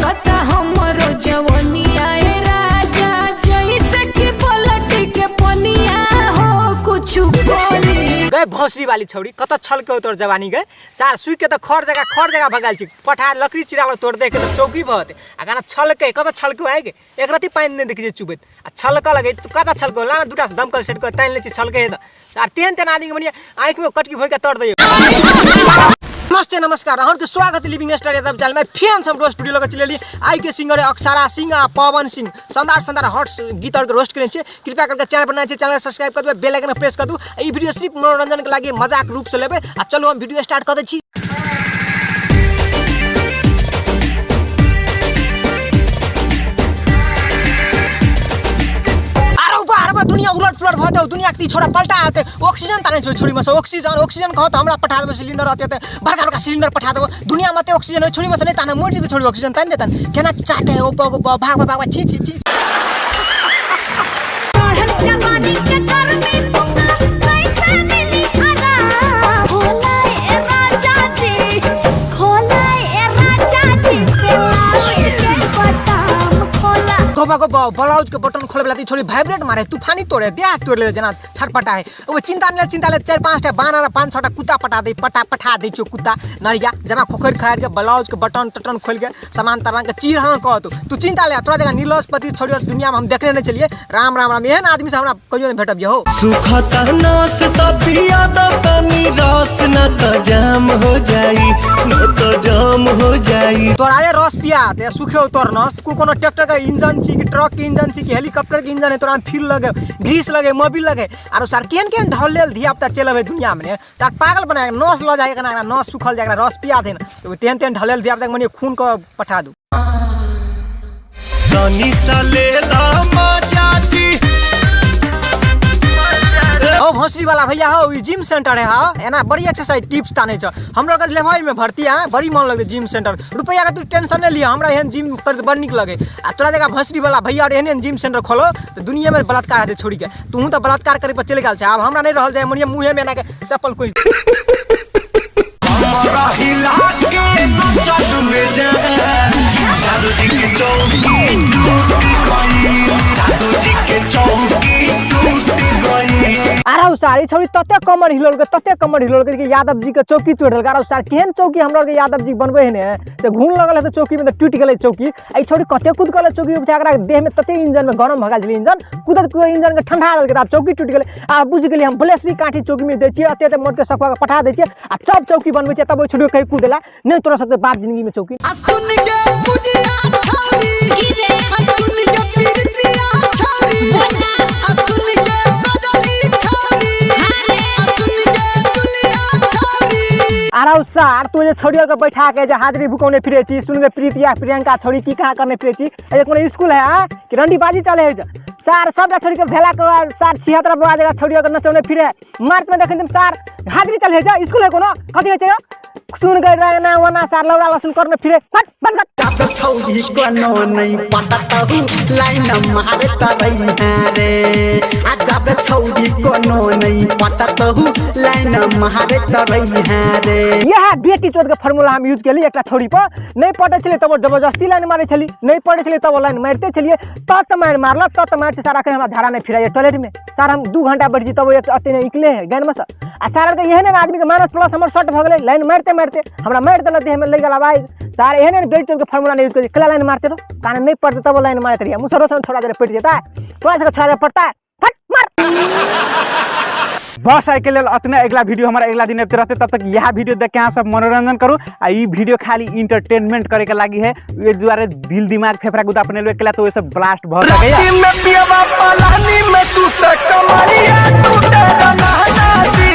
लागता हमरो जवनिया ए राजा जैसे कि पलटी के पनिया हो कुछ बोली गए भौसरी वाली छौड़ी कत छल के तोर जवानी गए सार सुई के तो खर जगह भगाल छी पठा लकड़ी चिरालो तोड़ दे के तो चौकी भत आ गाना छल के कत छल के आए गे एक रति पानी नहीं देखि चुबेत आ छल का लगे तू कत छल को ला दुटा दमकल सेट को तान ले छी छल के सार तेन आदमी के बनिया आंख में कटकी भई के तोड़ दे। नमस्ते नमस्कार अहर के स्वागत लिविंग स्टार यादव चैनल में फिर हम रोस्ट वीडियो लगा चलेली आई के सिंगर अक्षरा सिंह आ पवन सिंह शानदार हॉट गीत और रोस्ट करे छे कृपया करके चैनल बनाए छे चैनल सब्सक्राइब कर दो बेल आइकन प्रेस कर दो ई वीडियो सिर्फ मनोरंजन के लागि मजाक रूप से लेबे आ चलो हम वीडियो स्टार्ट कर दे छी। दुनिया उलट पुलट भते दुनिया के छोरा पलटा आते ऑक्सीजन ताने छोड़ी में ऑक्सीजन कहो तो हमरा पठा देबो सिलेंडर आते बड़का सिलेंडर पठा देबो दुनिया में ऑक्सीजन छोड़ी में नहीं ताने मोटी तो छोड़ी ऑक्सीजन तान देतन केना चाटे ओ भाग छी जवानी के गर्मी कैसे मिली आराम खोलाए राजा जी ब्लाउज के बटन खोले वाला छोड़ी वाइब्रेट मारे तूफानी तोड़े देह तोड़ ले जना छटपटा है वो चिंता ले 4-5 टा बानर 5-6 कुत्ता पठा दे कुत्ता नरिया जमा खोखर खाएर के ब्लाउज के बटन खोल के सामान तरंग के चीरहन कह तू चिंता ले तोरा जगह नीलसपति छोड़ी दुनिया में हम देखने नहीं चलिए राम एहन आदमी से हमरा कहियो नहीं भेटब हो सुखता नास तबिया तनी रस न त जाम हो जाई तोरा ये रस पिया दे सुखे तोर नस कोनो ट्रैक्टर का इंजन छी कि ट्रक के इंजन छी कि हेलीकॉप्टर के इंजन है तोरा फ्यूल लगे ग्रीस लगे मोबिल लगे आरो सर केन ढलेल धिया पुता चलबे दुनिया में सर पागल बनाए नस ल जाए ना नस सुखल जाए रस पिया दे तो तेन ढलेल धिया पुता मने खून को पठा दू तनी साले ला मजा जी ओ भोसरी वाला भैया हो ई जिम सेंटर है हां एना बड़ी एक्सरसाइज टिप्स ताने छ हमरो के लेवाई में भर्ती है बड़ी मन लगे जिम सेंटर रुपया का तू टेंशन नहीं लिया हमरा एहन जिम कर बड़ निक लगे आ तोरा जगह भोसरी वाला भैया एहन जिम सेंटर खोलो तो दुनिया में बलात्कार दे छोड़ी के तू तो बलात्कार करे पर चले गेल छ अब हमरा नहीं रहल जाय मुनिया मुंहे में ना के चप्पल कोई हमरा हिला के चलुए जा जादू जी के चौकी जादू जी के चौकी टूट गई आरो सारी छोरी तते कमर हिलोल के यादव जी के चौकी तोड़ देलक आरो सार केहन चौकी हमरा के यादव जी बनबे है ने से घून लगल है तो चौकी में तो टूट गेलै चौकी आई छोरी कते कूद गेलै चौकी उठा के देह में तते इंजन में गरम भगाल छलै इंजन कूदत इंजन के ठंडा देलक अब चौकी टूट गेलै आ बुझ गेली हम ब्लेसरी काठी चौकी में दै छियै अते मोट के सखवा के पठा दै छियै आ सब चौकी बनबै छै तब ओ छोरी कहीं कूदेला नहीं तोरा सकते बाप जिंदगी में चौकी सुन के बुझिया छौरी सुन के पीरतिया छौरी सुन के बदली छौरी सुन के दुलिया छौरी आरो सार तू जे छोड़ियो के बैठा के जे हाजरी भुकौने फिरे छी सुन के प्रीतिया प्रियंका छोड़ी की कहां करने फिरे छी ए कोनो स्कूल है कि रंडीबाजी चले है सार सबटा छोड़ी के भेला के सार 76 बवा जगह छोड़ियो के नचौने फिरे मार्च में देखन तुम सार हाजरी चले है स्कूल है कोनो कथि है छ सुन गई रहना वना सार लौड़ा लसुन करने फिरे फट बंद कर जब छौरी कोनो नहीं पटता हूँ लाइन मारे तबई रे आ जब छौरी कोनो नहीं पटता हूँ लाइन मारे तबई रे यह बेटी चोद के फार्मूला हम यूज केली एकटा छोरी पर नहीं पटे छले तब जबरदस्ती लाइन मारे छली नहीं पटे छले तब लाइन मारते छलिए तत मार मारल तत मार से सारा के हमरा झाड़ा नहीं फिराए टॉयलेट में सार हम 2 घंटा बैठ जी तब एक अते निकले है गन में आ सार के एहन आदमी के माइनस प्लस हमर शॉट भ गेलै लाइन मारते हमरा मार देला देह में ले गेला भाई सार एहन बेटी चोद के फार्मूला नहीं यूज करी कला लाइन मारते रहो कान नहीं पड़ते तब लाइन मारते रहिए मुसरो से छोड़ा दे पड़ जाता तोरा से छोड़ा दे पड़ता है फट मार बस आई के लेल अतना अगला वीडियो हमारा अगला दिन रहते तब तक यह वीडियो देख के यहाँ सब मनोरंजन करू आ ई वीडियो खाली इंटरटेनमेंट करे के लागी है ये द्वारा दिल दिमाग फेफड़ा गुदा अपने लोग के तो ये सब ब्लास्ट भ सके में पियवा पलानी में तू तक कमरिया टूटे ना